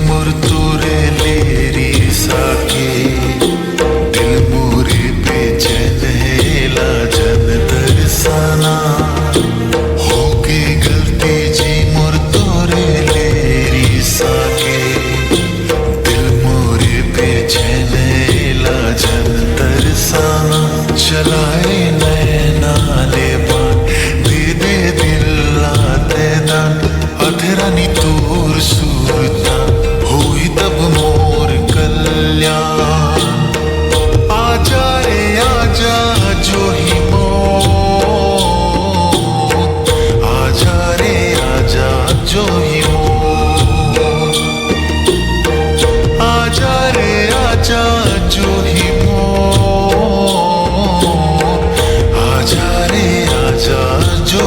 मोर तोरे लेरी साके दिल मोरे बेचैन हेला जन तरसाना होके गलती जी मोर तोरे लेरी साके दिल मोरे बेचैन हेला जन तरसाना चलाए नैना ले बान दे दे दिल लाते दान अधेरानी तोर सूरता हुई तब मोर कल्याण आजा रे आजा जो ही मोर आजा रे आजा जो ही मोर आजा रे आजा जो ही मोर आजा रे आजा जो